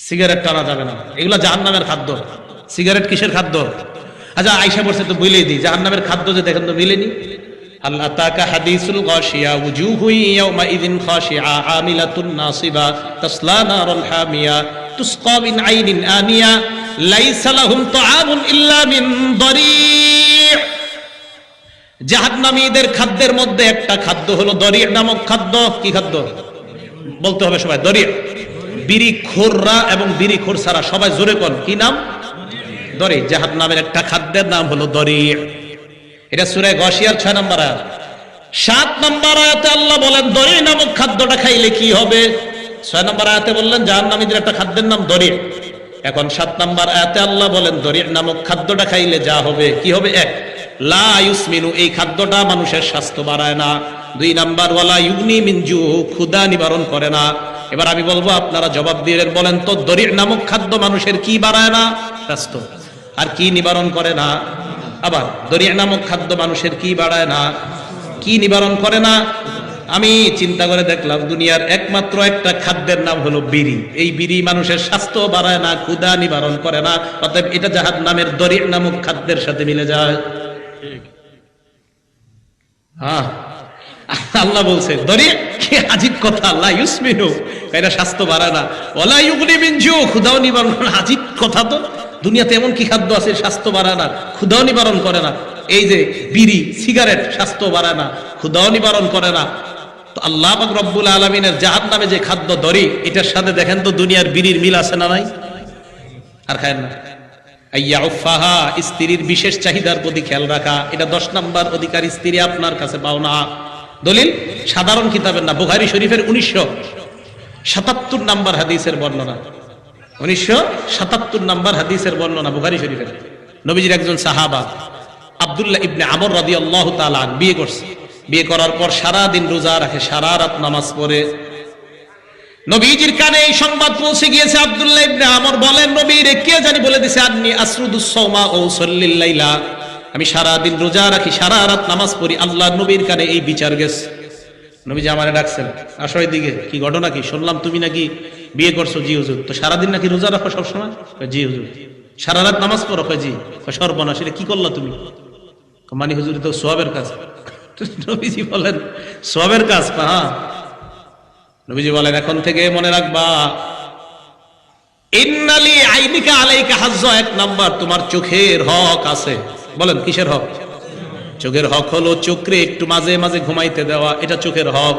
Cigarette টানা যাবে না, এগুলা জাহান্নামের খাদ্য। সিগারেট কিসের খাদ্য? আচ্ছা আয়েশা বলছে তো বলেই দিই, জাহান্নামের খাদ্য যে দেখেন তো মিলেনি। আল্লাহ তাকা হাদিসুল গাশিয়া উজুহু ইয়াউমা ইযিন খাশিআ আমিলাতুন নাসিবা তাসলা নারান হামিয়া তুসকা মিন আইনিন আনিয়া লাইসা লাহুম তাআমুন ইল্লা মিন দরি'। জাহান্নামীদের খাদ্যের মধ্যে একটা খাদ্য হলো দরি' নামক খাদ্য। কি খাদ্য বলতে হবে সবাই? দরি'। বিড়িখোররা এবং বিড়িখোর ছাড়া সবাই জোরে কোন কি নাম? দরি'। জাহান্নামের একটা খাদ্যের নাম হলো দরি'। এটা সূরা গাশিয়ার 6 নম্বর আয়াত। 7 নম্বর আয়াতে আল্লাহ বলেন দরি' নামক খাদ্যটা খাইলে কি হবে। 6 নম্বর আয়াতে বললেন জাহান্নামীদের একটা খাদ্যের নাম দরি'। এখন 7 নম্বর আয়াতে আল্লাহ বলেন দরি' নামক খাদ্যটা খাইলে যা হবে কি হবে? 1, লা ইউসমিনু, এই খাদ্যটা মানুষের স্বাস্থ্য বাড়ায় না। 2 নাম্বার ওয়ালা ইউগনি মিন জু, ক্ষুধা নিবারণ করে না। এবার আমি বলবো, আপনারা জবাব দিয়ে বলেন তো দরি' নামক খাদ্য মানুষের কি বাড়ায় না? স্বাস্থ্য। আর কি নিবারণ করে না? আবার দরি' নামক খাদ্য মানুষের কি বাড়ায় না, কি নিবারণ করে না? আমি চিন্তা করে দেখলাম দুনিয়ার একমাত্র একটা খাদ্যের নাম হলো বিড়ি। এই বিড়ি মানুষের স্বাস্থ্য বাড়ায় না, ক্ষুধা নিবারণ করে না। অতএব এটা জাহান্নামের দরি' নামক খাদ্যের সাথে মিলে যায়। হ্যাঁ, আল্লাহ বলছে দরি', কি আজীব কথা। লা ইউসমিনু, এটা স্বাস্থ্য বাড়ায় না। ওয়ালা ইউগনি মিন জু, ক্ষুধাও নিবারণ করে না। আজীব কথা তো। দুনিয়াতে এমন কি খাদ্য আছে স্বাস্থ্য বাড়ায় না, ক্ষুধাও নিবারণ করে না? এই যে বিড়ি, সিগারেট স্বাস্থ্য বাড়ায় না, ক্ষুধাও নিবারণ করে না। তো আল্লাহ পাক রব্বুল আলামিনের জাহান্নামে যে খাদ্য দরি, এটার সাথে দেখেন তো দুনিয়ার বিড়ির মিল আছে না নাই? আর খায়েন না। আইয়াউফাহা, স্ত্রীর বিশেষ চাহিদার প্রতি খেয়াল রাখা, এটা 10 নম্বর অধিকার স্ত্রী আপনার কাছে পাও না। দলিল সাধারণ কিতাবের না, বুখারী শরীফের 1977 নম্বর হাদিসের বর্ণনা। 1977 নম্বর হাদিসের বর্ণনা বুখারী শরীফের। নবীজির একজন সাহাবা আব্দুল্লাহ ইবনে আমর রাদিয়াল্লাহু তাআলা বিয়ে করছে। বিয়ে করার পর সারা দিন রোজা রাখে, সারা রাত নামাজ পড়ে। নবীজির কানে এই সংবাদ পৌঁছে গিয়েছে। আব্দুল্লাহ ইবনে আমর বলেন, নবী রে কে জানি বলে দিয়েছে আন্নি আসরুদুস সাওমা ও উসাল্লিল লাইলা, আমি সারা দিন রোজা রাখি, সারা রাত নামাজ পড়ি। আল্লাহর নবীর কানে এই বিচার গেছে। নবীজি আমারে ডাকছেন, আসো এদিকে, কি ঘটনা কি? শুনলাম তুমি নাকি বিয়ে করছো। জি হুজুর। তো সারাদিন নাকি রোজা রাখো সবসময়? জি হুজুর। সারা রাত নামাজ পড়ো? জি। সর্বনাশ, এটা কি করলা তুমি? মানে হুজুর তো সওয়াবের কাজ। নবীজি বলেন সওয়াবের কাজ? হ্যাঁ। নবীজি বলেন এখন থেকে মনে রাখবা, ইন্নালি আইনিকা আলাইকা হাজ্জা, 1 নাম্বার তোমার চোখের হক আছে। বলেন কিসের হক? চোখের হক হলো চোখে একটু মাঝে মাঝে ঘুমাইতে দেওয়া, এটা চোখের হক।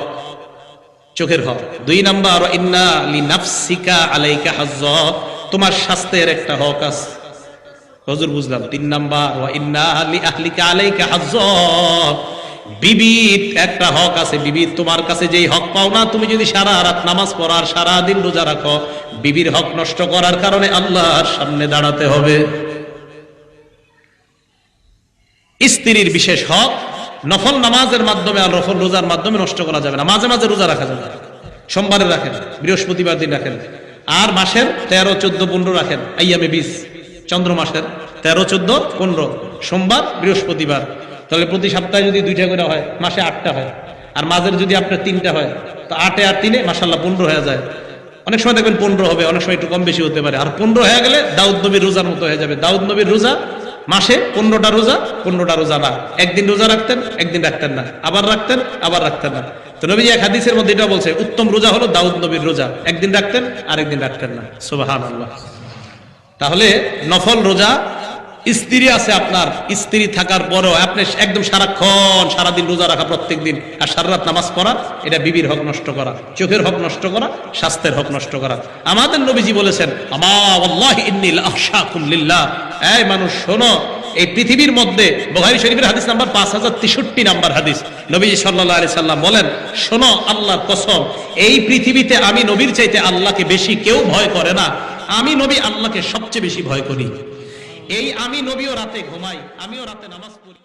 চোখের হক। 2 নাম্বার ইন্না লিনাফসিকা আলাইকা হাজ্জা, তোমার স্বাস্থ্যের একটা হক আছে। হুজুর বুঝলাম। 3 নাম্বার ইন্না লিআহলিকা আলাইকা হাজ্জা, বিবির একটা হক আছে। বিবির তোমার কাছে যেই হক পাও না, তুমি যদি সারা রাত নামাজ পড়ো আর সারা দিন রোজা রাখো, বিবির হক নষ্ট করার কারণে আল্লাহর সামনে দাঁড়াতে হবে। স্ত্রীর বিশেষ হক নফল নামাজের মাধ্যমে আর নফল রোজার মাধ্যমে নষ্ট করা যাবে না। মাঝে মাঝে রোজা রাখা যাবে, সোমবারে রাখেন, বৃহস্পতিবার দিন রাখেন, আর মাসের 13, 14, 15 রাখেন। আইয়ামে 20, চন্দ্র মাসের 13, 14, 15, সোমবার, বৃহস্পতিবার। তাহলে প্রতি সপ্তাহে যদি 2টা করে হয়, মাসে 8টা হয়। আর মাঝের যদি আপনার 3টা হয়, তো 8 আর 3 মাশাআল্লাহ 15 হয়ে যায়। অনেক সময় দেখবেন 15 হবে, অনেক সময় একটু কম বেশি হতে পারে। আর 15 হয়ে গেলে দাউদ নবীর রোজার মতো হয়ে যাবে। দাউদ নবীর রোজা মাসে 15টা রোজা, 15টা রোজা না, একদিন রোজা রাখতেন, একদিন রাখতেন না, আবার রাখতেন, আবার রাখতেন না। তো নবীজি এক হাদিসের মধ্যে এটা বলছে, উত্তম রোজা হলো দাউদ নবীর রোজা, একদিন রাখতেন আর একদিন রাখতেন না। সুবহানাল্লাহ। তাহলে নফল রোজা, স্ত্রী আছে আপনার, স্ত্রী থাকার পরও আপনি একদম সারাক্ষণ সারাদিন রোজা রাখা প্রত্যেক দিন, আর সারা রাত নামাজ পড়া, এটা বিবির হক নষ্ট করা, চোখের হক নষ্ট করা, স্বাস্থ্যের হক নষ্ট করা। আমাদের নবীজি বলেছেন, আমা ওয়াল্লাহি ইন্নী লাআখশাকুম লিল্লাহ, এই মানুষ শোনো, এই পৃথিবীর মধ্যে, বুখারী শরীফের হাদিস নাম্বার 5063 নাম্বার হাদিস, নবীজি সাল্লাল্লাহু আলাইহি সাল্লাম বলেন, শোনো আল্লাহর কসম, এই পৃথিবীতে আমি নবীর চাইতে আল্লাহকে বেশি কেউ ভয় করে না। আমি নবী আল্লাহকে সবচেয়ে বেশি ভয় করি। এই আমি নবীও রাতে ঘুমাই, আমিও রাতে নামাজ পড়ি।